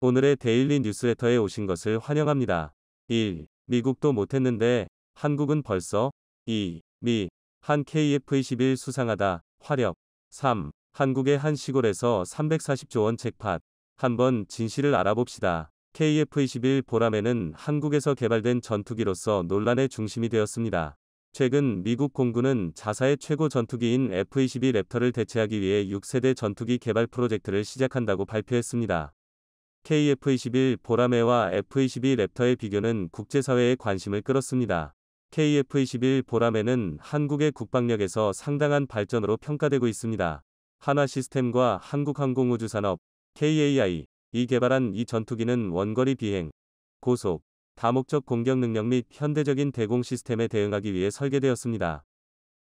오늘의 데일리 뉴스레터에 오신 것을 환영합니다. 1. 미국도 못했는데 한국은 벌써 2. 한 KF-21 수상하다. 화력 3. 한국의 한 시골에서 340조 원 잭팟. 한번 진실을 알아봅시다. KF-21 보라매는 한국에서 개발된 전투기로서 논란의 중심이 되었습니다. 최근 미국 공군은 자사의 최고 전투기인 F-22 랩터를 대체하기 위해 6세대 전투기 개발 프로젝트를 시작한다고 발표했습니다. KF-21 보라매와 F-22 랩터의 비교는 국제사회의 관심을 끌었습니다. KF-21 보라매는 한국의 국방력에서 상당한 발전으로 평가되고 있습니다. 한화시스템과 한국항공우주산업 KAI 이 개발한 이 전투기는 원거리 비행, 고속, 다목적 공격 능력 및 현대적인 대공 시스템에 대응하기 위해 설계되었습니다.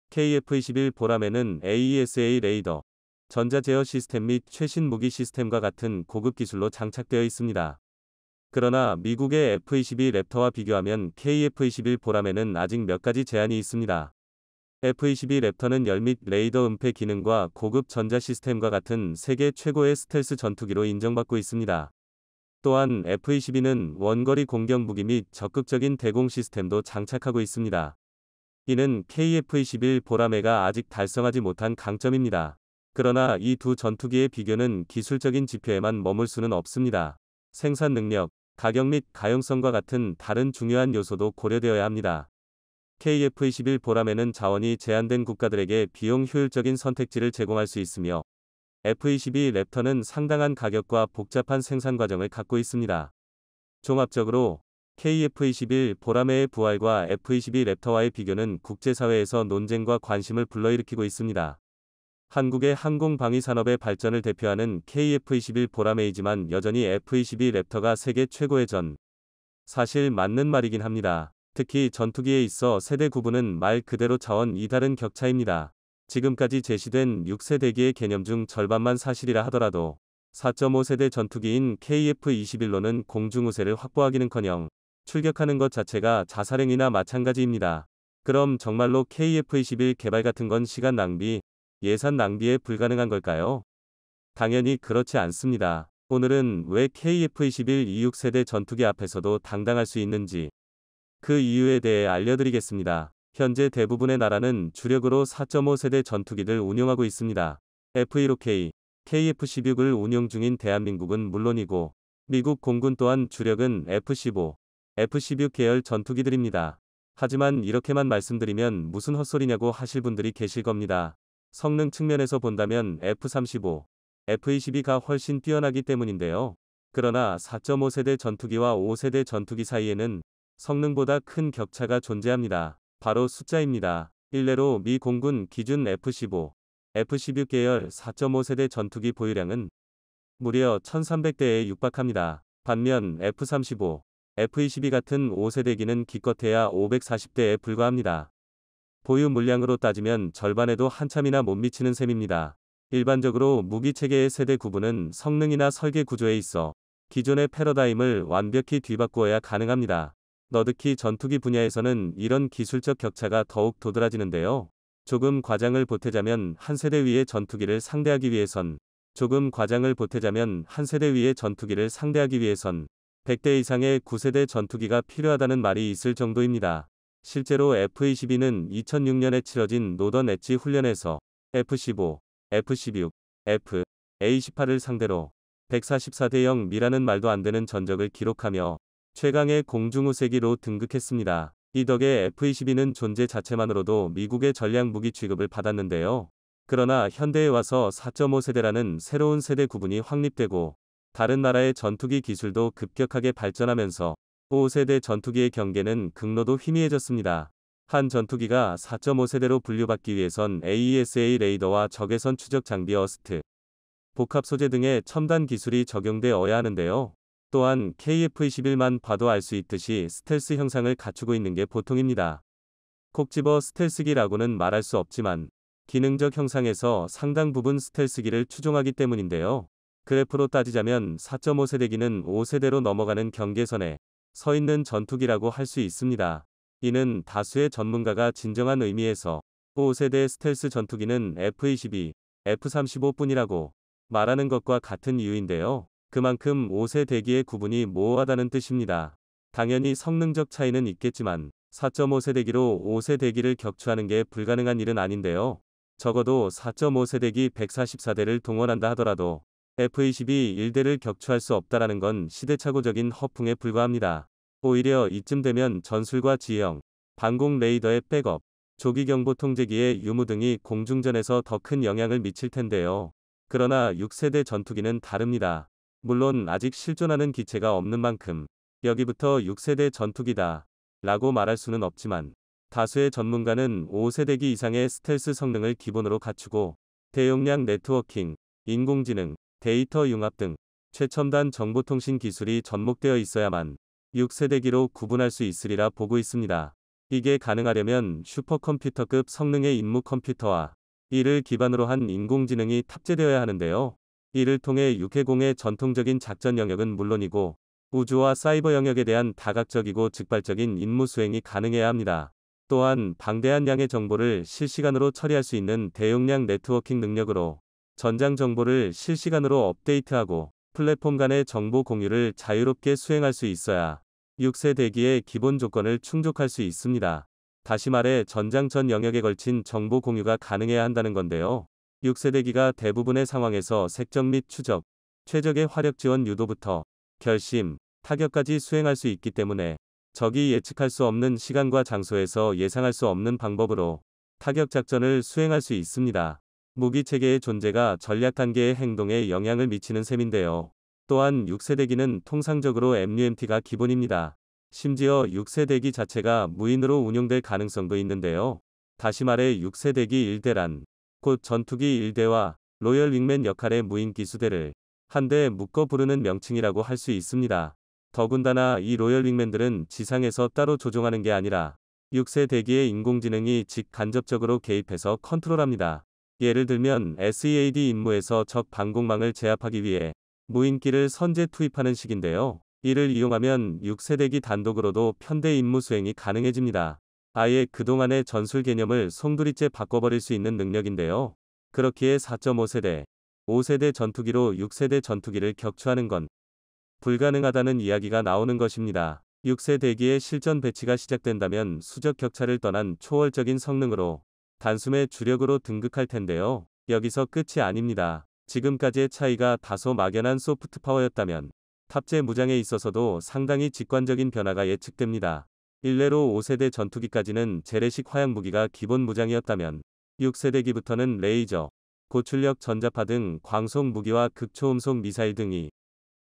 KF-21 보라매는 AESA 레이더, 전자제어 시스템 및 최신 무기 시스템과 같은 고급 기술로 장착되어 있습니다. 그러나 미국의 F-22 랩터와 비교하면 KF-21 보라매는 아직 몇 가지 제한이 있습니다. F-22 랩터는 열 및 레이더 은폐 기능과 고급 전자 시스템과 같은 세계 최고의 스텔스 전투기로 인정받고 있습니다. 또한 F-22는 원거리 공격 무기 및 적극적인 대공 시스템도 장착하고 있습니다. 이는 KF-21 보라매가 아직 달성하지 못한 강점입니다. 그러나 이 두 전투기의 비교는 기술적인 지표에만 머물 수는 없습니다. 생산 능력, 가격 및 가용성과 같은 다른 중요한 요소도 고려되어야 합니다. KF-21 보라매는 자원이 제한된 국가들에게 비용 효율적인 선택지를 제공할 수 있으며 F-22 랩터는 상당한 가격과 복잡한 생산 과정을 갖고 있습니다. 종합적으로 KF-21 보라매의 부활과 F-22 랩터와의 비교는 국제사회에서 논쟁과 관심을 불러일으키고 있습니다. 한국의 항공방위 산업의 발전을 대표하는 KF-21 보라매이지만 여전히 F-22 랩터가 세계 최고의 전. 사실 맞는 말이긴 합니다. 특히 전투기에 있어 세대 구분은 말 그대로 차원 이다른 격차입니다. 지금까지 제시된 6세대기의 개념 중 절반만 사실이라 하더라도 4.5세대 전투기인 KF-21로는 공중 우세를 확보하기는커녕 출격하는 것 자체가 자살행위나 마찬가지입니다. 그럼 정말로 KF-21 개발 같은 건 시간 낭비, 예산 낭비에 불가능한 걸까요? 당연히 그렇지 않습니다. 오늘은 왜 KF-21 26세대 전투기 앞에서도 당당할 수 있는지 그 이유에 대해 알려드리겠습니다. 현재 대부분의 나라는 주력으로 4.5세대 전투기를 운용하고 있습니다. F-15K, KF-16을 운용 중인 대한민국은 물론이고 미국 공군 또한 주력은 F-15, F-16 계열 전투기들입니다. 하지만 이렇게만 말씀드리면 무슨 헛소리냐고 하실 분들이 계실 겁니다. 성능 측면에서 본다면 F-35, F-22가 훨씬 뛰어나기 때문인데요. 그러나 4.5세대 전투기와 5세대 전투기 사이에는 성능보다 큰 격차가 존재합니다. 바로 숫자입니다. 일례로 미 공군 기준 F-15, F-16 계열 4.5세대 전투기 보유량은 무려 1300대에 육박합니다. 반면 F-35, F-22 같은 5세대기는 기껏해야 540대에 불과합니다. 보유 물량으로 따지면 절반에도 한참이나 못 미치는 셈입니다. 일반적으로 무기체계의 세대 구분은 성능이나 설계 구조에 있어 기존의 패러다임을 완벽히 뒤바꾸어야 가능합니다. 너득히 전투기 분야에서는 이런 기술적 격차가 더욱 도드라지는데요. 조금 과장을 보태자면 한 세대 위의 전투기를 상대하기 위해선 100대 이상의 9세대 전투기가 필요하다는 말이 있을 정도입니다. 실제로 F-22는 2006년에 치러진 노던 엣지 훈련에서 F-15, F-16, F-A-18을 상대로 144대 0이라는 말도 안 되는 전적을 기록하며 최강의 공중우세기로 등극했습니다. 이 덕에 F-22는 존재 자체만으로도 미국의 전략 무기 취급을 받았는데요. 그러나 현대에 와서 4.5세대라는 새로운 세대 구분이 확립되고 다른 나라의 전투기 기술도 급격하게 발전하면서 5세대 전투기의 경계는 극로도 희미해졌습니다. 한 전투기가 4.5세대로 분류받기 위해선 AESA 레이더와 적외선 추적 장비 어스트, 복합 소재 등의 첨단 기술이 적용되어야 하는데요. 또한 KF-21만 봐도 알 수 있듯이 스텔스 형상을 갖추고 있는 게 보통입니다. 콕 집어 스텔스기라고는 말할 수 없지만 기능적 형상에서 상당 부분 스텔스기를 추종하기 때문인데요. 그래프로 따지자면 4.5세대기는 5세대로 넘어가는 경계선에 서 있는 전투기라고 할 수 있습니다. 이는 다수의 전문가가 진정한 의미에서 5세대 스텔스 전투기는 F-22, F-35뿐이라고 말하는 것과 같은 이유인데요. 그만큼 5세 대기의 구분이 모호하다는 뜻입니다. 당연히 성능적 차이는 있겠지만 4.5세 대기로 5세 대기를 격추하는 게 불가능한 일은 아닌데요. 적어도 4.5세 대기 144대를 동원한다 하더라도 F-22 1대를 격추할 수 없다라는 건 시대착오적인 허풍에 불과합니다. 오히려 이쯤 되면 전술과 지형, 방공 레이더의 백업, 조기경보 통제기의 유무 등이 공중전에서 더 큰 영향을 미칠 텐데요. 그러나 6세대 전투기는 다릅니다. 물론 아직 실존하는 기체가 없는 만큼 여기부터 6세대 전투기다 라고 말할 수는 없지만 다수의 전문가는 5세대기 이상의 스텔스 성능을 기본으로 갖추고 대용량 네트워킹, 인공지능, 데이터 융합 등 최첨단 정보통신 기술이 접목되어 있어야만 6세대기로 구분할 수 있으리라 보고 있습니다. 이게 가능하려면 슈퍼컴퓨터급 성능의 임무 컴퓨터와 이를 기반으로 한 인공지능이 탑재되어야 하는데요. 이를 통해 육해공의 전통적인 작전 영역은 물론이고 우주와 사이버 영역에 대한 다각적이고 즉발적인 임무 수행이 가능해야 합니다. 또한 방대한 양의 정보를 실시간으로 처리할 수 있는 대용량 네트워킹 능력으로 전장 정보를 실시간으로 업데이트하고 플랫폼 간의 정보 공유를 자유롭게 수행할 수 있어야 6세 대기의 기본 조건을 충족할 수 있습니다. 다시 말해 전장 전 영역에 걸친 정보 공유가 가능해야 한다는 건데요. 6세 대기가 대부분의 상황에서 색적 및 추적, 최적의 화력 지원 유도부터 결심, 타격까지 수행할 수 있기 때문에 적이 예측할 수 없는 시간과 장소에서 예상할 수 없는 방법으로 타격 작전을 수행할 수 있습니다. 무기체계의 존재가 전략 단계의 행동에 영향을 미치는 셈인데요. 또한 6세 대기는 통상적으로 MUMT가 기본입니다. 심지어 6세 대기 자체가 무인으로 운용될 가능성도 있는데요. 다시 말해 6세 대기 1대란 곧 전투기 1대와 로열 윙맨 역할의 무인 기수대를 한데 묶어 부르는 명칭이라고 할 수 있습니다. 더군다나 이 로열 윙맨들은 지상에서 따로 조종하는 게 아니라 6세 대기의 인공지능이 직간접적으로 개입해서 컨트롤합니다. 예를 들면 SEAD 임무에서 적 방공망을 제압하기 위해 무인기를 선제 투입하는 식인데요. 이를 이용하면 6세 대기 단독으로도 편대 임무 수행이 가능해집니다. 아예 그동안의 전술 개념을 송두리째 바꿔버릴 수 있는 능력인데요. 그렇기에 4.5세대, 5세대 전투기로 6세대 전투기를 격추하는 건 불가능하다는 이야기가 나오는 것입니다. 6세 대기의 실전 배치가 시작된다면 수적 격차를 떠난 초월적인 성능으로 단숨에 주력으로 등극할 텐데요. 여기서 끝이 아닙니다. 지금까지의 차이가 다소 막연한 소프트 파워였다면 탑재 무장에 있어서도 상당히 직관적인 변화가 예측됩니다. 일례로 5세대 전투기까지는 재래식 화약 무기가 기본 무장이었다면 6세대기부터는 레이저, 고출력 전자파 등 광속 무기와 극초음속 미사일 등이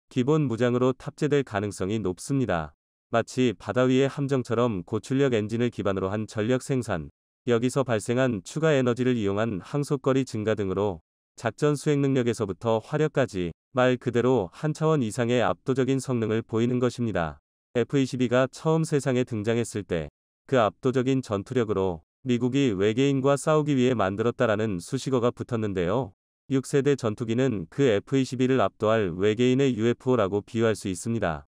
기본 무장으로 탑재될 가능성이 높습니다. 마치 바다 위의 함정처럼 고출력 엔진을 기반으로 한 전력 생산, 여기서 발생한 추가 에너지를 이용한 항속거리 증가 등으로 작전 수행 능력에서부터 화력까지 말 그대로 한 차원 이상의 압도적인 성능을 보이는 것입니다. F-22가 처음 세상에 등장했을 때 그 압도적인 전투력으로 미국이 외계인과 싸우기 위해 만들었다라는 수식어가 붙었는데요. 6세대 전투기는 그 F-22를 압도할 외계인의 UFO라고 비유할 수 있습니다.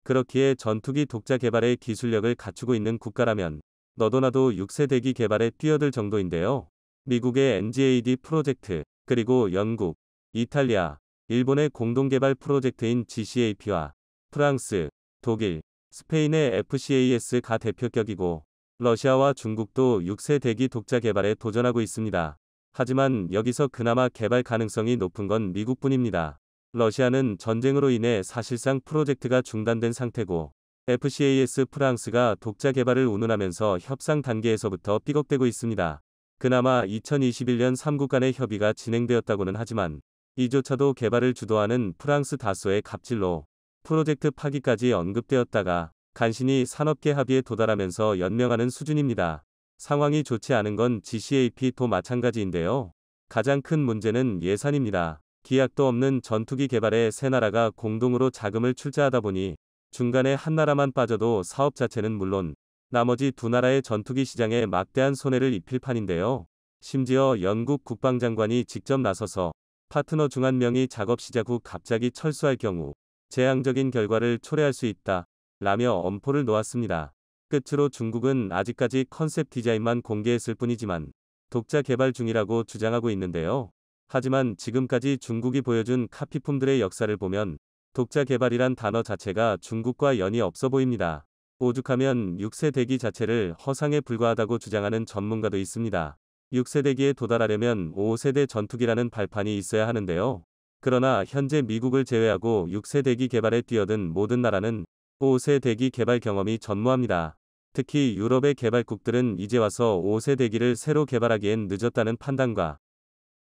그렇기에 전투기 독자 개발의 기술력을 갖추고 있는 국가라면 너도나도 6세대기 개발에 뛰어들 정도인데요. 미국의 NGAD 프로젝트, 그리고 영국, 이탈리아, 일본의 공동개발 프로젝트인 GCAP와 프랑스, 독일, 스페인의 FCAS가 대표격이고 러시아와 중국도 6세 대기 독자 개발에 도전하고 있습니다. 하지만 여기서 그나마 개발 가능성이 높은 건 미국뿐입니다. 러시아는 전쟁으로 인해 사실상 프로젝트가 중단된 상태고 FCAS 프랑스가 독자 개발을 운운하면서 협상 단계에서부터 삐걱대고 있습니다. 그나마 2021년 3국 간의 협의가 진행되었다고는 하지만 이조차도 개발을 주도하는 프랑스 다소의 갑질로 프로젝트 파기까지 언급되었다가 간신히 산업계 합의에 도달하면서 연명하는 수준입니다. 상황이 좋지 않은 건 GCAP도 마찬가지인데요. 가장 큰 문제는 예산입니다. 기약도 없는 전투기 개발에 세 나라가 공동으로 자금을 출자하다 보니 중간에 한 나라만 빠져도 사업 자체는 물론 나머지 두 나라의 전투기 시장에 막대한 손해를 입힐 판인데요. 심지어 영국 국방장관이 직접 나서서 파트너 중 한 명이 작업 시작 후 갑자기 철수할 경우 재앙적인 결과를 초래할 수 있다 라며 엄포를 놓았습니다. 끝으로 중국은 아직까지 컨셉 디자인만 공개했을 뿐이지만 독자 개발 중이라고 주장하고 있는데요. 하지만 지금까지 중국이 보여준 카피품들의 역사를 보면 독자 개발이란 단어 자체가 중국과 연이 없어 보입니다. 오죽하면 6세 대기 자체를 허상에 불과하다고 주장하는 전문가도 있습니다. 6세 대기에 도달하려면 5세대 전투기라는 발판이 있어야 하는데요. 그러나 현재 미국을 제외하고 6세 대기 개발에 뛰어든 모든 나라는 5세 대기 개발 경험이 전무합니다. 특히 유럽의 개발국들은 이제 와서 5세 대기를 새로 개발하기엔 늦었다는 판단과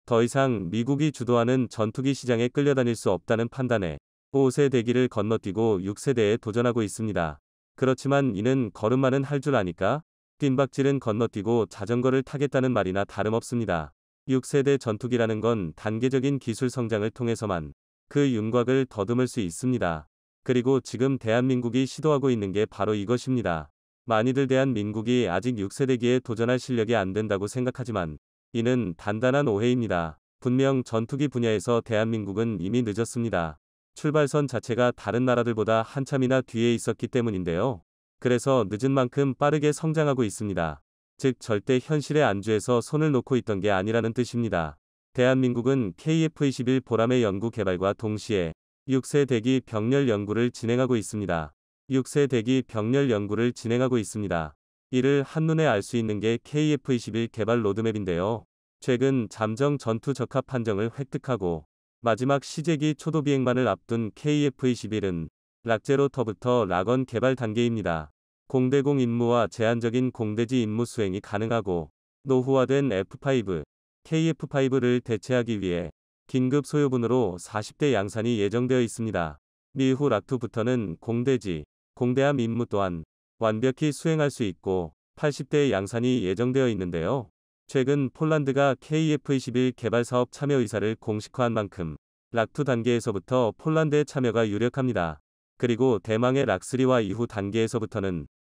더 이상 미국이 주도하는 전투기 시장에 끌려다닐 수 없다는 판단에 5세 대기를 건너뛰고 6세대에 도전하고 있습니다. 그렇지만 이는 걸음마는 할 줄 아니까 뜀박질은 건너뛰고 자전거를 타겠다는 말이나 다름없습니다. 6세대 전투기라는 건 단계적인 기술 성장을 통해서만 그 윤곽을 더듬을 수 있습니다. 그리고 지금 대한민국이 시도하고 있는 게 바로 이것입니다. 많이들 대한민국이 아직 6세대기에 도전할 실력이 안 된다고 생각하지만 이는 단단한 오해입니다. 분명 전투기 분야에서 대한민국은 이미 늦었습니다. 출발선 자체가 다른 나라들보다 한참이나 뒤에 있었기 때문인데요. 그래서 늦은 만큼 빠르게 성장하고 있습니다. 즉 절대 현실의 안주에서 손을 놓고 있던 게 아니라는 뜻입니다. 대한민국은 KF-21 보람의 연구 개발과 동시에 6세 대기 병렬 연구를 진행하고 있습니다. 6세 대기 병렬 연구를 진행하고 있습니다. 이를 한눈에 알 수 있는 게 KF-21 개발 로드맵인데요. 최근 잠정 전투 적합 판정을 획득하고 마지막 시제기 초도 비행만을 앞둔 KF-21은 락제로터부터 락원 개발 단계입니다. 공대공 임무와 제한적인 공대지 임무 수행이 가능하고 노후화된 F5, KF5를 대체하기 위해 긴급 소요분으로 40대 양산이 예정되어 있습니다. 이후 락2부터는 공대지, 공대함 임무 또한 완벽히 수행할 수 있고 80대 양산이 예정되어 있는데요. 최근 폴란드가 KF-21 개발 사업 참여 의사를 공식화한 만큼 락2 단계에서부터 폴란드의 참여가 유력합니다. 그리고 대망의 락3와 이후 단계에서부터는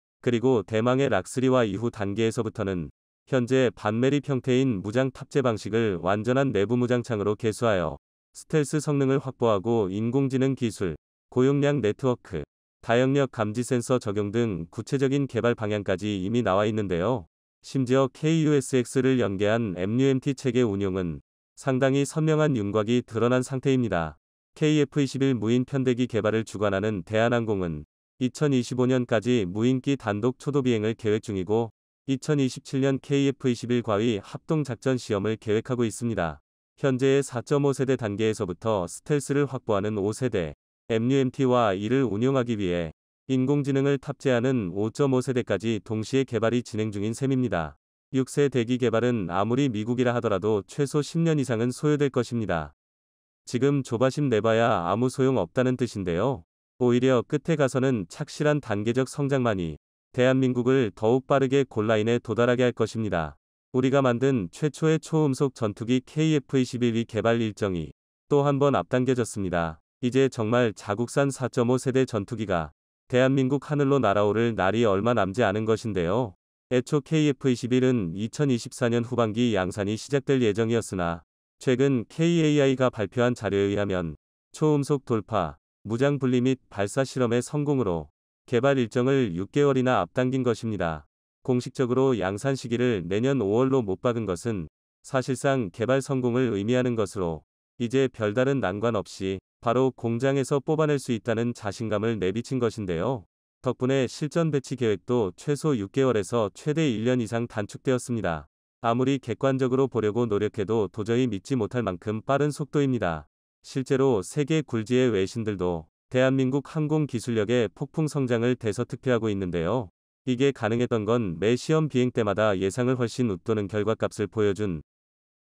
현재 반매립 형태인 무장 탑재 방식을 완전한 내부 무장창으로 개수하여 스텔스 성능을 확보하고 인공지능 기술, 고용량 네트워크, 다역력 감지 센서 적용 등 구체적인 개발 방향까지 이미 나와 있는데요. 심지어 KUSX를 연계한 MUMT 체계 운용은 상당히 선명한 윤곽이 드러난 상태입니다. KF-21 무인 편대기 개발을 주관하는 대한항공은 2025년까지 무인기 단독 초도 비행을 계획 중이고 2027년 KF-21 과의 합동작전 시험을 계획하고 있습니다. 현재의 4.5세대 단계에서부터 스텔스를 확보하는 5세대 MUMT와 이를 운용하기 위해 인공지능을 탑재하는 5.5세대까지 동시에 개발이 진행 중인 셈입니다. 6세 대기 개발은 아무리 미국이라 하더라도 최소 10년 이상은 소요될 것입니다. 지금 조바심 내봐야 아무 소용 없다는 뜻인데요. 오히려 끝에 가서는 착실한 단계적 성장만이 대한민국을 더욱 빠르게 골라인에 도달하게 할 것입니다. 우리가 만든 최초의 초음속 전투기 KF-21의 개발 일정이 또 한 번 앞당겨졌습니다. 이제 정말 자국산 4.5세대 전투기가 대한민국 하늘로 날아오를 날이 얼마 남지 않은 것인데요. 애초 KF-21은 2024년 후반기 양산이 시작될 예정이었으나 최근 KAI가 발표한 자료에 의하면 초음속 돌파, 무장 분리 및 발사 실험의 성공으로 개발 일정을 6개월이나 앞당긴 것입니다. 공식적으로 양산 시기를 내년 5월로 못 박은 것은 사실상 개발 성공을 의미하는 것으로 이제 별다른 난관 없이 바로 공장에서 뽑아낼 수 있다는 자신감을 내비친 것인데요. 덕분에 실전 배치 계획도 최소 6개월에서 최대 1년 이상 단축되었습니다. 아무리 객관적으로 보려고 노력해도 도저히 믿지 못할 만큼 빠른 속도입니다. 실제로 세계 굴지의 외신들도 대한민국 항공 기술력의 폭풍 성장을 대서특필하고 있는데요. 이게 가능했던 건 매 시험 비행 때마다 예상을 훨씬 웃도는 결과값을 보여준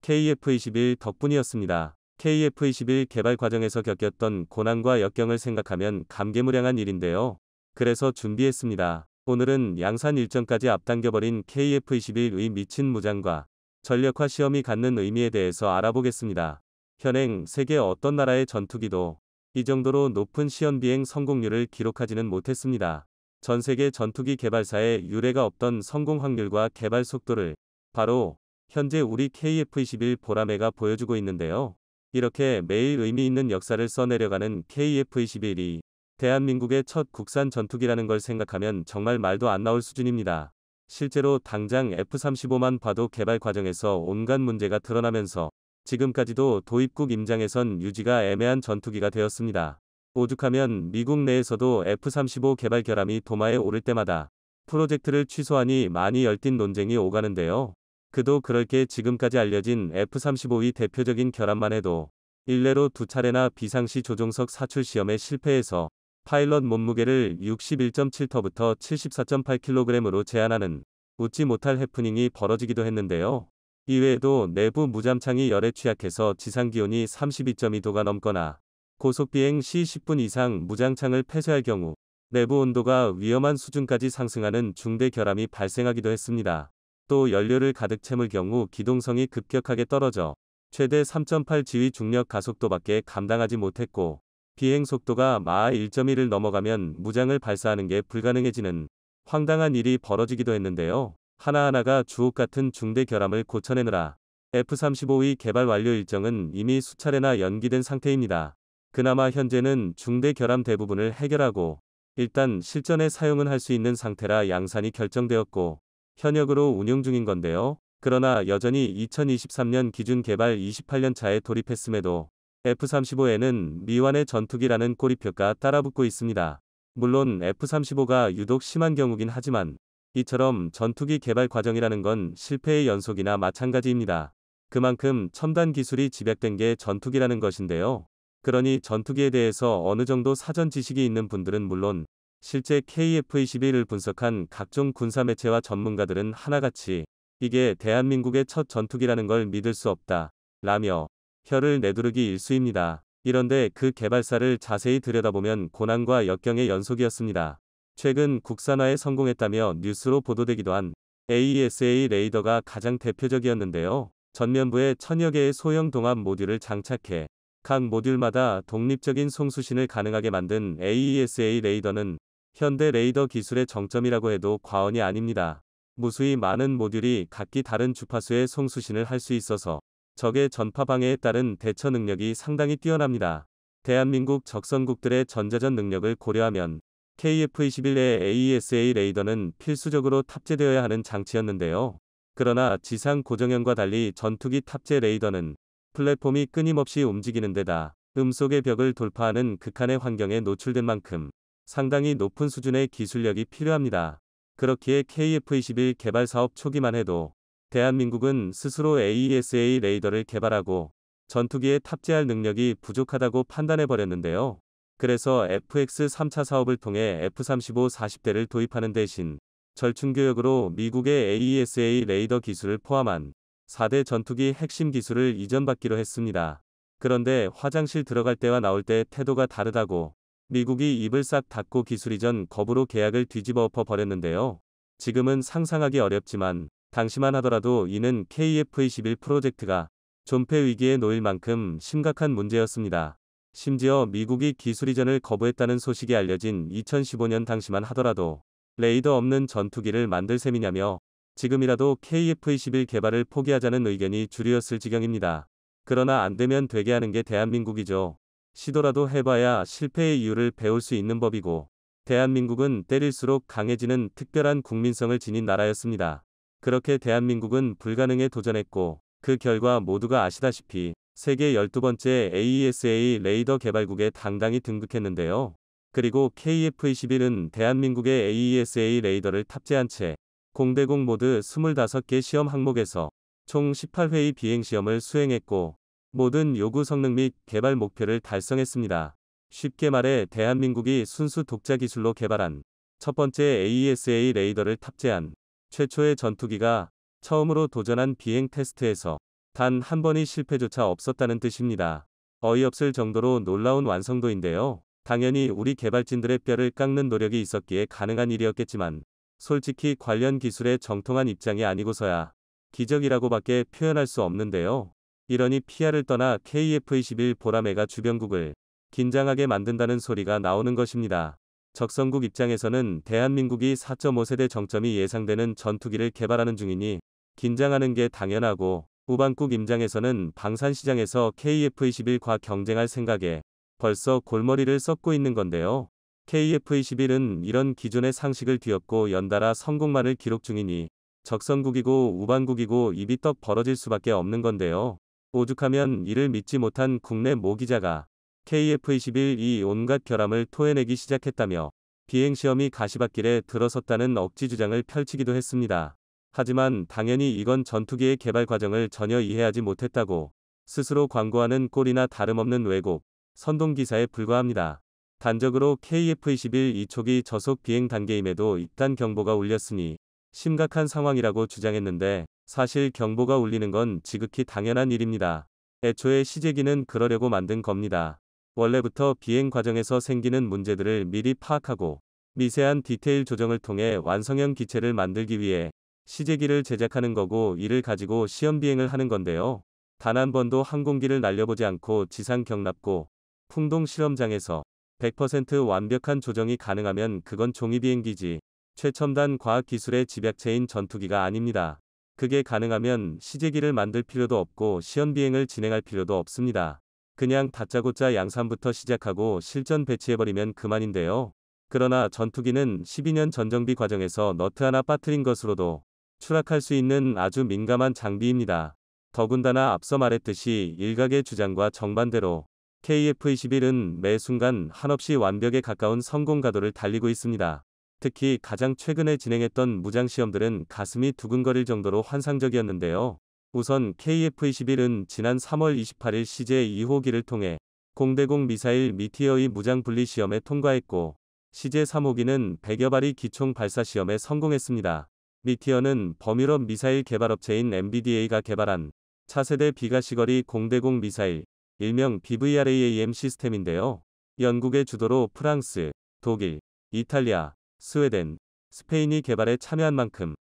KF-21 덕분이었습니다. KF-21 개발 과정에서 겪었던 고난과 역경을 생각하면 감개무량한 일인데요. 그래서 준비했습니다. 오늘은 양산 일정까지 앞당겨버린 KF-21의 미친 무장과 전력화 시험이 갖는 의미에 대해서 알아보겠습니다. 현행 세계 어떤 나라의 전투기도 이 정도로 높은 시험 비행 성공률을 기록하지는 못했습니다. 전 세계 전투기 개발사에 유례가 없던 성공 확률과 개발 속도를 바로 현재 우리 KF-21 보라매가 보여주고 있는데요. 이렇게 매일 의미 있는 역사를 써내려가는 KF-21이 대한민국의 첫 국산 전투기라는 걸 생각하면 정말 말도 안 나올 수준입니다. 실제로 당장 F-35만 봐도 개발 과정에서 온갖 문제가 드러나면서 지금까지도 도입국 임장에선 유지가 애매한 전투기가 되었습니다. 오죽하면 미국 내에서도 F-35 개발 결함이 도마에 오를 때마다 프로젝트를 취소하니 많이 열띤 논쟁이 오가는데요. 그도 그럴 게 지금까지 알려진 F-35의 대표적인 결함만 해도 일례로 2차례나 비상시 조종석 사출 시험에 실패해서 파일럿 몸무게를 61.7터부터 74.8kg으로 제한하는 웃지 못할 해프닝이 벌어지기도 했는데요. 이외에도 내부 무잠창이 열에 취약해서 지상기온이 32.2도가 넘거나 고속비행 시 10분 이상 무장창을 폐쇄할 경우 내부 온도가 위험한 수준까지 상승하는 중대 결함이 발생하기도 했습니다. 또 연료를 가득 채울 경우 기동성이 급격하게 떨어져 최대 3.8 지휘 중력 가속도밖에 감당하지 못했고 비행 속도가 마하 1.1을 넘어가면 무장을 발사하는 게 불가능해지는 황당한 일이 벌어지기도 했는데요. 하나하나가 주옥 같은 중대 결함을 고쳐내느라 F-35의 개발 완료 일정은 이미 수차례나 연기된 상태입니다. 그나마 현재는 중대 결함 대부분을 해결하고 일단 실전에 사용은 할 수 있는 상태라 양산이 결정되었고 현역으로 운용 중인 건데요. 그러나 여전히 2023년 기준 개발 28년 차에 돌입했음에도 F-35에는 미완의 전투기라는 꼬리표가 따라붙고 있습니다. 물론 F-35가 유독 심한 경우긴 하지만 이처럼 전투기 개발 과정이라는 건 실패의 연속이나 마찬가지입니다. 그만큼 첨단 기술이 집약된 게 전투기라는 것인데요. 그러니 전투기에 대해서 어느 정도 사전 지식이 있는 분들은 물론 실제 KF-21을 분석한 각종 군사 매체와 전문가들은 하나같이 이게 대한민국의 첫 전투기라는 걸 믿을 수 없다 라며 혀를 내두르기 일쑤입니다. 이런데 그 개발사를 자세히 들여다보면 고난과 역경의 연속이었습니다. 최근 국산화에 성공했다며 뉴스로 보도되기도 한 AESA 레이더가 가장 대표적이었는데요. 전면부에 1000여 개의 소형 동합 모듈을 장착해 각 모듈마다 독립적인 송수신을 가능하게 만든 AESA 레이더는 현대 레이더 기술의 정점이라고 해도 과언이 아닙니다. 무수히 많은 모듈이 각기 다른 주파수의 송수신을 할 수 있어서 적의 전파 방해에 따른 대처 능력이 상당히 뛰어납니다. 대한민국 적선국들의 전자전 능력을 고려하면 KF-21의 AESA 레이더는 필수적으로 탑재되어야 하는 장치였는데요. 그러나 지상 고정형과 달리 전투기 탑재 레이더는 플랫폼이 끊임없이 움직이는 데다 음속의 벽을 돌파하는 극한의 환경에 노출된 만큼 상당히 높은 수준의 기술력이 필요합니다. 그렇기에 KF-21 개발 사업 초기만 해도 대한민국은 스스로 AESA 레이더를 개발하고 전투기에 탑재할 능력이 부족하다고 판단해버렸는데요. 그래서 FX 3차 사업을 통해 F-35 40대를 도입하는 대신 절충교역으로 미국의 AESA 레이더 기술을 포함한 4대 전투기 핵심 기술을 이전받기로 했습니다. 그런데 화장실 들어갈 때와 나올 때 태도가 다르다고 미국이 입을 싹 닫고 기술 이전 거부로 계약을 뒤집어 엎어 버렸는데요. 지금은 상상하기 어렵지만 당시만 하더라도 이는 KF-21 프로젝트가 존폐 위기에 놓일 만큼 심각한 문제였습니다. 심지어 미국이 기술 이전을 거부했다는 소식이 알려진 2015년 당시만 하더라도 레이더 없는 전투기를 만들 셈이냐며 지금이라도 KF-21 개발을 포기하자는 의견이 주류였을 지경입니다. 그러나 안 되면 되게 하는 게 대한민국이죠. 시도라도 해봐야 실패의 이유를 배울 수 있는 법이고 대한민국은 때릴수록 강해지는 특별한 국민성을 지닌 나라였습니다. 그렇게 대한민국은 불가능에 도전했고 그 결과 모두가 아시다시피 세계 12번째 AESA 레이더 개발국에 당당히 등극했는데요. 그리고 KF-21은 대한민국의 AESA 레이더를 탑재한 채 공대공 모드 25개 시험 항목에서 총 18회의 비행시험을 수행했고 모든 요구 성능 및 개발 목표를 달성했습니다. 쉽게 말해 대한민국이 순수 독자 기술로 개발한 첫 번째 AESA 레이더를 탑재한 최초의 전투기가 처음으로 도전한 비행 테스트에서 단 한 번의 실패조차 없었다는 뜻입니다. 어이없을 정도로 놀라운 완성도인데요. 당연히 우리 개발진들의 뼈를 깎는 노력이 있었기에 가능한 일이었겠지만 솔직히 관련 기술에 정통한 입장이 아니고서야 기적이라고밖에 표현할 수 없는데요. 이러니 PR을 떠나 KF-21 보라매가 주변국을 긴장하게 만든다는 소리가 나오는 것입니다. 적선국 입장에서는 대한민국이 4.5세대 정점이 예상되는 전투기를 개발하는 중이니 긴장하는 게 당연하고 우방국 임장에서는 방산시장에서 KF-21과 경쟁할 생각에 벌써 골머리를 썩고 있는 건데요. KF-21은 이런 기존의 상식을 뒤엎고 연달아 성공만을 기록 중이니 적선국이고 우방국이고 입이 떡 벌어질 수밖에 없는 건데요. 오죽하면 이를 믿지 못한 국내 모 기자가 KF-21이 온갖 결함을 토해내기 시작했다며 비행시험이 가시밭길에 들어섰다는 억지 주장을 펼치기도 했습니다. 하지만 당연히 이건 전투기의 개발 과정을 전혀 이해하지 못했다고 스스로 광고하는 꼴이나 다름없는 왜곡, 선동 기사에 불과합니다. 단적으로 KF-21 이 초기 저속 비행 단계임에도 입단 경보가 울렸으니 심각한 상황이라고 주장했는데 사실 경보가 울리는 건 지극히 당연한 일입니다. 애초에 시제기는 그러려고 만든 겁니다. 원래부터 비행 과정에서 생기는 문제들을 미리 파악하고 미세한 디테일 조정을 통해 완성형 기체를 만들기 위해 시제기를 제작하는 거고 이를 가지고 시험 비행을 하는 건데요. 단 한 번도 항공기를 날려보지 않고 지상 경납고 풍동 실험장에서 100% 완벽한 조정이 가능하면 그건 종이 비행기지 최첨단 과학 기술의 집약체인 전투기가 아닙니다. 그게 가능하면 시제기를 만들 필요도 없고 시험 비행을 진행할 필요도 없습니다. 그냥 다짜고짜 양산부터 시작하고 실전 배치해버리면 그만인데요. 그러나 전투기는 12년 전정비 과정에서 너트 하나 빠뜨린 것으로도 추락할 수 있는 아주 민감한 장비입니다. 더군다나 앞서 말했듯이 일각의 주장과 정반대로 KF-21은 매 순간 한없이 완벽에 가까운 성공 가도를 달리고 있습니다. 특히 가장 최근에 진행했던 무장시험들은 가슴이 두근거릴 정도로 환상적이었는데요. 우선 KF-21은 지난 3월 28일 CJ 2호기를 통해 공대공 미사일 미티어의 무장 분리 시험에 통과했고 CJ 3호기는 100여 발이 기총 발사 시험에 성공했습니다. 미티어는 범유럽 미사일 개발업체인 MBDA가 개발한 차세대 비가시거리 공대공 미사일, 일명 BVRAAM 시스템인데요. 영국의 주도로 프랑스, 독일, 이탈리아, 스웨덴, 스페인이 개발에 참여한 만큼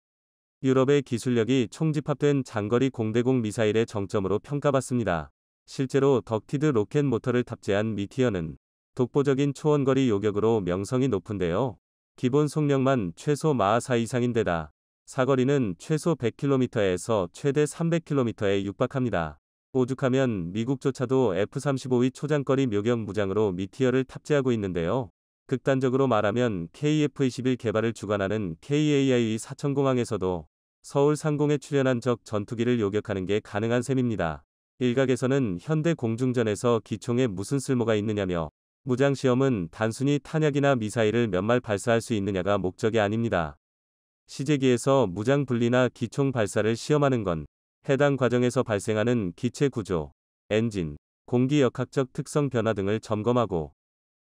유럽의 기술력이 총집합된 장거리 공대공 미사일의 정점으로 평가받습니다. 실제로 덕티드 로켓 모터를 탑재한 미티어는 독보적인 초원거리 요격으로 명성이 높은데요. 기본 속력만 최소 마하 4 이상인데다 사거리는 최소 100km에서 최대 300km에 육박합니다. 오죽하면 미국조차도 F-35의 초장거리 묘격 무장으로 미티어를 탑재하고 있는데요. 극단적으로 말하면 KF-21 개발을 주관하는 KAI의 사천공항에서도 서울 상공에 출현한 적 전투기를 요격하는 게 가능한 셈입니다. 일각에서는 현대 공중전에서 기총에 무슨 쓸모가 있느냐며 무장시험은 단순히 탄약이나 미사일을 몇 말 발사할 수 있느냐가 목적이 아닙니다. 시제기에서 무장 분리나 기총 발사를 시험하는 건 해당 과정에서 발생하는 기체 구조, 엔진, 공기 역학적 특성 변화 등을 점검하고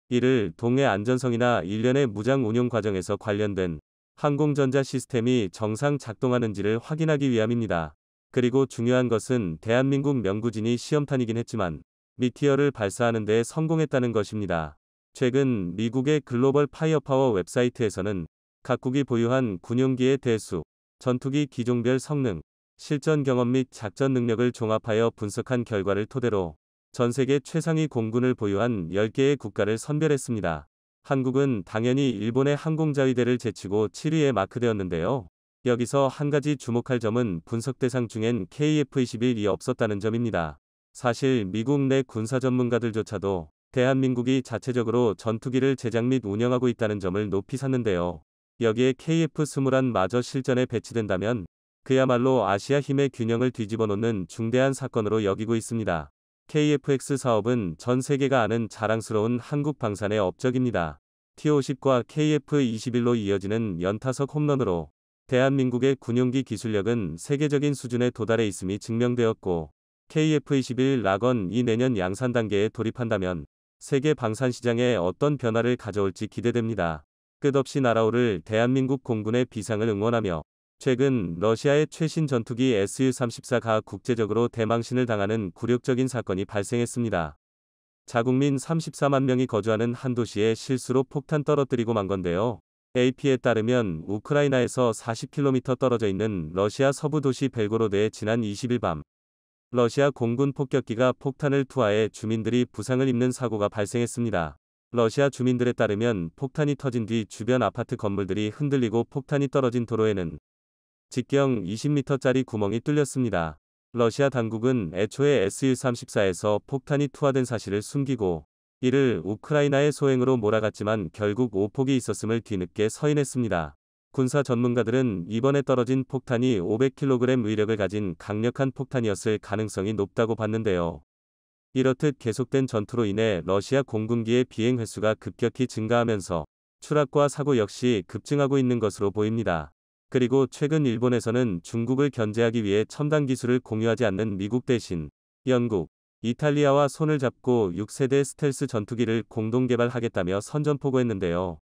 이를 동해 안전성이나 일련의 무장 운용 과정에서 관련된 항공전자 시스템이 정상 작동하는지를 확인하기 위함입니다. 그리고 중요한 것은 대한민국 명구진이 시험탄이긴 했지만 미티어를 발사하는 데 성공했다는 것입니다. 최근 미국의 글로벌 파이어파워 웹사이트에서는 각국이 보유한 군용기의 대수, 전투기 기종별 성능, 실전 경험 및 작전 능력을 종합하여 분석한 결과를 토대로 전 세계 최상위 공군을 보유한 10개의 국가를 선별했습니다. 한국은 당연히 일본의 항공자위대를 제치고 7위에 마크되었는데요. 여기서 한 가지 주목할 점은 분석 대상 중엔 KF-21이 없었다는 점입니다. 사실 미국 내 군사 전문가들조차도 대한민국이 자체적으로 전투기를 제작 및 운영하고 있다는 점을 높이 샀는데요. 여기에 KF-21 마저 실전에 배치된다면 그야말로 아시아 힘의 균형을 뒤집어 놓는 중대한 사건으로 여기고 있습니다. KF-X 사업은 전 세계가 아는 자랑스러운 한국 방산의 업적입니다. T-50과 KF-21로 이어지는 연타석 홈런으로 대한민국의 군용기 기술력은 세계적인 수준에 도달해 있음이 증명되었고 KF-21 락건이 내년 양산 단계에 돌입한다면 세계 방산 시장에 어떤 변화를 가져올지 기대됩니다. 끝없이 날아오를 대한민국 공군의 비상을 응원하며 최근 러시아의 최신 전투기 Su-34가 국제적으로 대망신을 당하는 굴욕적인 사건이 발생했습니다. 자국민 34만 명이 거주하는 한 도시에 실수로 폭탄 떨어뜨리고 만 건데요. AP에 따르면 우크라이나에서 40km 떨어져 있는 러시아 서부 도시 벨고로드에 지난 20일 밤 러시아 공군 폭격기가 폭탄을 투하해 주민들이 부상을 입는 사고가 발생했습니다. 러시아 주민들에 따르면 폭탄이 터진 뒤 주변 아파트 건물들이 흔들리고 폭탄이 떨어진 도로에는 직경 20m짜리 구멍이 뚫렸습니다. 러시아 당국은 애초에 Su-34에서 폭탄이 투하된 사실을 숨기고 이를 우크라이나의 소행으로 몰아갔지만 결국 오폭이 있었음을 뒤늦게 서인했습니다. 군사 전문가들은 이번에 떨어진 폭탄이 500kg 위력을 가진 강력한 폭탄이었을 가능성이 높다고 봤는데요. 이렇듯 계속된 전투로 인해 러시아 공군기의 비행 횟수가 급격히 증가하면서 추락과 사고 역시 급증하고 있는 것으로 보입니다. 그리고 최근 일본에서는 중국을 견제하기 위해 첨단 기술을 공유하지 않는 미국 대신 영국, 이탈리아와 손을 잡고 6세대 스텔스 전투기를 공동 개발하겠다며 선전포고했는데요.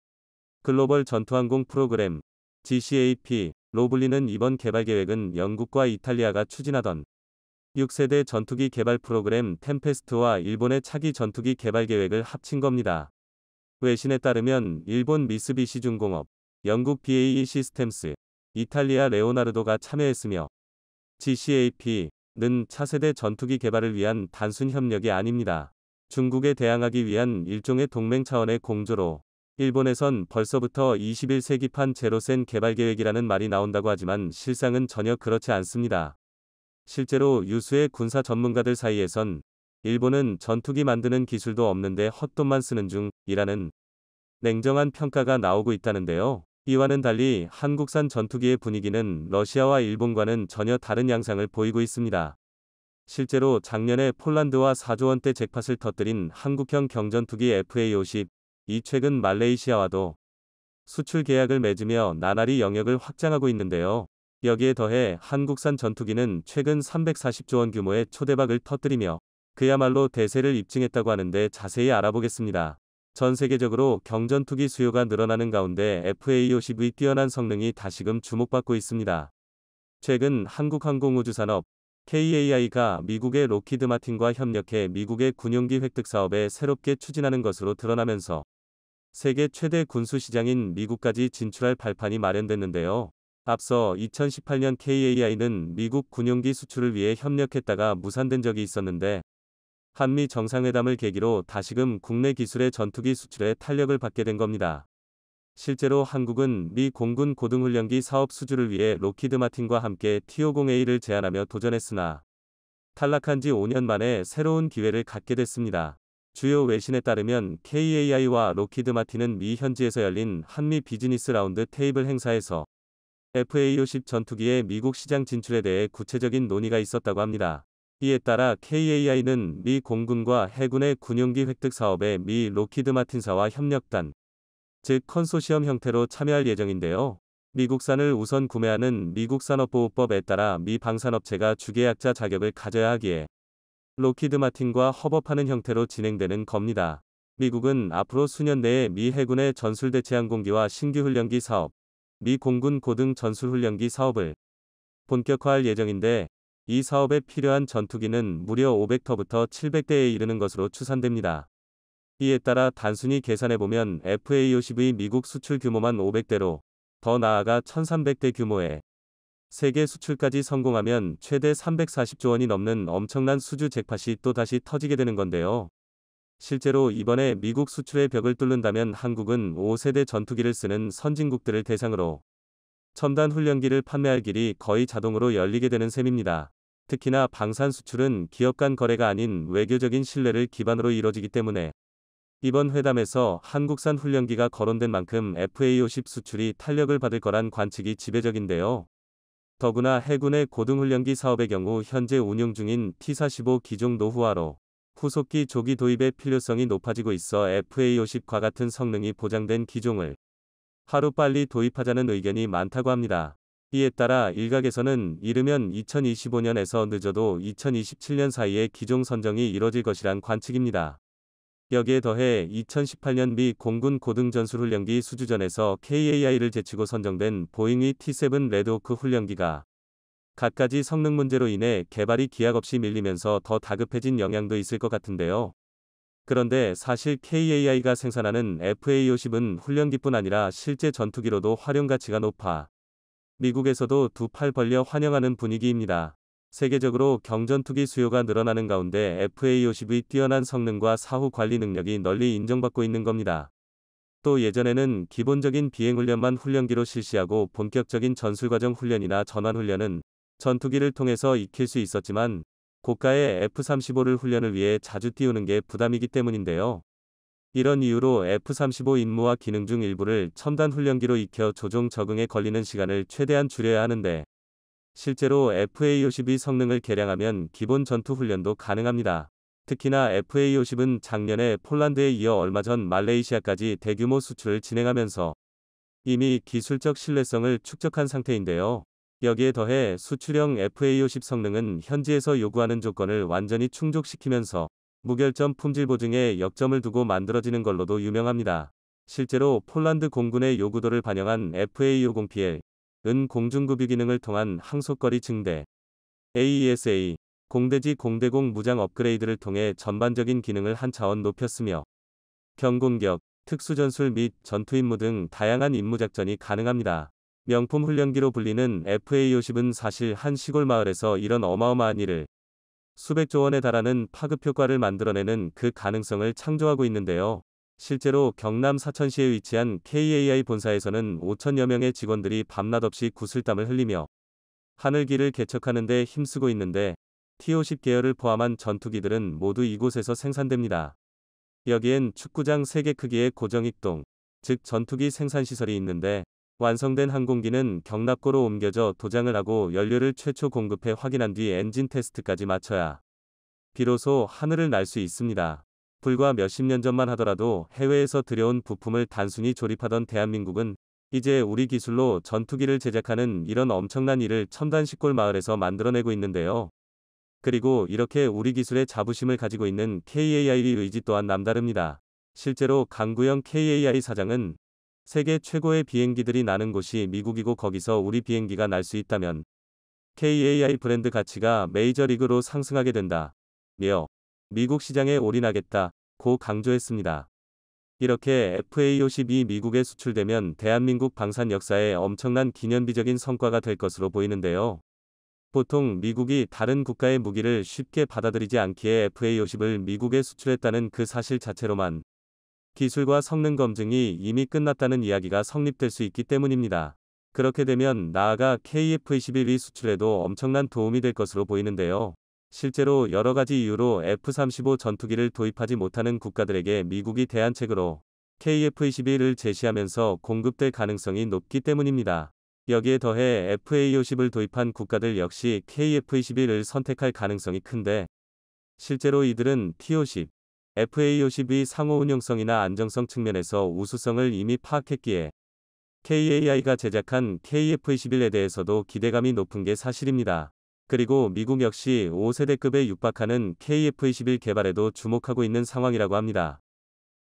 글로벌 전투항공 프로그램 GCAP로 불리는 이번 개발 계획은 영국과 이탈리아가 추진하던 6세대 전투기 개발 프로그램 템페스트와 일본의 차기 전투기 개발 계획을 합친 겁니다. 외신에 따르면 일본 미쓰비시 중공업, 영국 BAE 시스템스, 이탈리아 레오나르도가 참여했으며 GCAP는 차세대 전투기 개발을 위한 단순 협력이 아닙니다. 중국에 대항하기 위한 일종의 동맹 차원의 공조로 일본에선 벌써부터 21세기판 제로센 개발 계획이라는 말이 나온다고 하지만 실상은 전혀 그렇지 않습니다. 실제로 유수의 군사 전문가들 사이에선 일본은 전투기 만드는 기술도 없는데 헛돈만 쓰는 중이라는 냉정한 평가가 나오고 있다는데요. 이와는 달리 한국산 전투기의 분위기는 러시아와 일본과는 전혀 다른 양상을 보이고 있습니다. 실제로 작년에 폴란드와 4조 원대 잭팟을 터뜨린 한국형 경전투기 FA-50, 이 최근 말레이시아와도 수출 계약을 맺으며 나날이 영역을 확장하고 있는데요. 여기에 더해 한국산 전투기는 최근 340조 원 규모의 초대박을 터뜨리며 그야말로 대세를 입증했다고 하는데 자세히 알아보겠습니다. 전 세계적으로 경전투기 수요가 늘어나는 가운데 FA-50의 뛰어난 성능이 다시금 주목받고 있습니다. 최근 한국항공우주산업 KAI가 미국의 록히드 마틴과 협력해 미국의 군용기 획득 사업에 새롭게 추진하는 것으로 드러나면서 세계 최대 군수 시장인 미국까지 진출할 발판이 마련됐는데요. 앞서 2018년 KAI는 미국 군용기 수출을 위해 협력했다가 무산된 적이 있었는데 한미 정상회담을 계기로 다시금 국내 기술의 전투기 수출에 탄력을 받게 된 겁니다. 실제로 한국은 미 공군 고등훈련기 사업 수주를 위해 록히드 마틴과 함께 T-50A를 제안하며 도전했으나 탈락한 지 5년 만에 새로운 기회를 갖게 됐습니다. 주요 외신에 따르면 KAI와 록히드 마틴은 미 현지에서 열린 한미 비즈니스 라운드 테이블 행사에서 FA-50 전투기의 미국 시장 진출에 대해 구체적인 논의가 있었다고 합니다. 이에 따라 KAI는 미 공군과 해군의 군용기 획득 사업에 미 록히드 마틴사와 협력단, 즉 컨소시엄 형태로 참여할 예정인데요. 미국산을 우선 구매하는 미국 산업보호법에 따라 미 방산업체가 주계약자 자격을 가져야 하기에 록히드 마틴과 협업하는 형태로 진행되는 겁니다. 미국은 앞으로 수년 내에 미 해군의 전술대체항공기와 신규 훈련기 사업, 미 공군 고등 전술훈련기 사업을 본격화할 예정인데 이 사업에 필요한 전투기는 무려 500터부터 700대에 이르는 것으로 추산됩니다. 이에 따라 단순히 계산해보면 FA-50의 미국 수출 규모만 500대로 더 나아가 1300대 규모의 세계 수출까지 성공하면 최대 340조 원이 넘는 엄청난 수주 잭팟이 또 다시 터지게 되는 건데요. 실제로 이번에 미국 수출의 벽을 뚫는다면 한국은 5세대 전투기를 쓰는 선진국들을 대상으로 첨단 훈련기를 판매할 길이 거의 자동으로 열리게 되는 셈입니다. 특히나 방산 수출은 기업 간 거래가 아닌 외교적인 신뢰를 기반으로 이뤄지기 때문에 이번 회담에서 한국산 훈련기가 거론된 만큼 FA-50 수출이 탄력을 받을 거란 관측이 지배적인데요. 더구나 해군의 고등훈련기 사업의 경우 현재 운용 중인 T-45 기종 노후화로 후속기 조기 도입의 필요성이 높아지고 있어 FA-50과 같은 성능이 보장된 기종을 하루빨리 도입하자는 의견이 많다고 합니다. 이에 따라 일각에서는 이르면 2025년에서 늦어도 2027년 사이에 기종 선정이 이뤄질 것이란 관측입니다. 여기에 더해 2018년 미 공군 고등전술훈련기 수주전에서 KAI를 제치고 선정된 보잉의 T-7 레드호크 훈련기가 갖가지 성능 문제로 인해 개발이 기약 없이 밀리면서 더 다급해진 영향도 있을 것 같은데요. 그런데 사실 KAI가 생산하는 FA-50은 훈련기뿐 아니라 실제 전투기로도 활용 가치가 높아 미국에서도 두 팔 벌려 환영하는 분위기입니다. 세계적으로 경전투기 수요가 늘어나는 가운데 FA-50의 뛰어난 성능과 사후 관리 능력이 널리 인정받고 있는 겁니다. 또 예전에는 기본적인 비행훈련만 훈련기로 실시하고 본격적인 전술과정 훈련이나 전환훈련은 전투기를 통해서 익힐 수 있었지만 고가의 F-35를 훈련을 위해 자주 띄우는 게 부담이기 때문인데요. 이런 이유로 F-35 임무와 기능 중 일부를 첨단 훈련기로 익혀 조종 적응에 걸리는 시간을 최대한 줄여야 하는데, 실제로 FA-50의 성능을 개량하면 기본 전투 훈련도 가능합니다. 특히나 FA-50은 작년에 폴란드에 이어 얼마 전 말레이시아까지 대규모 수출을 진행하면서 이미 기술적 신뢰성을 축적한 상태인데요. 여기에 더해 수출형 FA-50 성능은 현지에서 요구하는 조건을 완전히 충족시키면서 무결점 품질 보증에 역점을 두고 만들어지는 걸로도 유명합니다. 실제로 폴란드 공군의 요구도를 반영한 FA-50PL 은 공중급유 기능을 통한 항속거리 증대, AESA, 공대지 공대공 무장 업그레이드를 통해 전반적인 기능을 한 차원 높였으며 경공격, 특수전술 및 전투임무 등 다양한 임무작전이 가능합니다. 명품 훈련기로 불리는 FA-50은 사실 한 시골 마을에서 이런 어마어마한 일을 수백조 원에 달하는 파급 효과를 만들어내는 그 가능성을 창조하고 있는데요. 실제로 경남 사천시에 위치한 KAI 본사에서는 5천여 명의 직원들이 밤낮 없이 구슬땀을 흘리며 하늘기를 개척하는 데 힘쓰고 있는데, T-50 계열을 포함한 전투기들은 모두 이곳에서 생산됩니다. 여기엔 축구장 3개 크기의 고정익동, 즉 전투기 생산시설이 있는데, 완성된 항공기는 경납고로 옮겨져 도장을 하고 연료를 최초 공급해 확인한 뒤 엔진 테스트까지 마쳐야 비로소 하늘을 날 수 있습니다. 불과 몇십 년 전만 하더라도 해외에서 들여온 부품을 단순히 조립하던 대한민국은 이제 우리 기술로 전투기를 제작하는 이런 엄청난 일을 첨단 시골 마을에서 만들어내고 있는데요. 그리고 이렇게 우리 기술에 자부심을 가지고 있는 KAI의 의지 또한 남다릅니다. 실제로 강구영 KAI 사장은 세계 최고의 비행기들이 나는 곳이 미국이고 거기서 우리 비행기가 날 수 있다면 KAI 브랜드 가치가 메이저리그로 상승하게 된다 며 미국 시장에 올인하겠다고 강조했습니다. 이렇게 FA-50이 미국에 수출되면 대한민국 방산 역사에 엄청난 기념비적인 성과가 될 것으로 보이는데요. 보통 미국이 다른 국가의 무기를 쉽게 받아들이지 않기에 FA-50을 미국에 수출했다는 그 사실 자체로만 기술과 성능 검증이 이미 끝났다는 이야기가 성립될 수 있기 때문입니다. 그렇게 되면 나아가 KF-21이 수출에도 엄청난 도움이 될 것으로 보이는데요. 실제로 여러 가지 이유로 F-35 전투기를 도입하지 못하는 국가들에게 미국이 대안책으로 KF-21을 제시하면서 공급될 가능성이 높기 때문입니다. 여기에 더해 FA-50을 도입한 국가들 역시 KF-21을 선택할 가능성이 큰데, 실제로 이들은 T-50, FA-50의 상호 운용성이나 안정성 측면에서 우수성을 이미 파악했기에 KAI가 제작한 KF-21에 대해서도 기대감이 높은 게 사실입니다. 그리고 미국 역시 5세대급에 육박하는 KF-21 개발에도 주목하고 있는 상황이라고 합니다.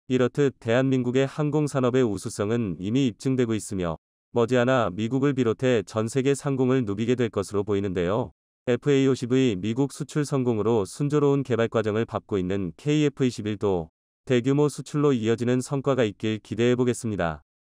이렇듯 대한민국의 항공산업의 우수성은 이미 입증되고 있으며 머지않아 미국을 비롯해 전 세계 상공을 누비게 될 것으로 보이는데요. FA-50의 미국 수출 성공으로 순조로운 개발 과정을 밟고 있는 KF-21도 대규모 수출로 이어지는 성과가 있길 기대해 보겠습니다.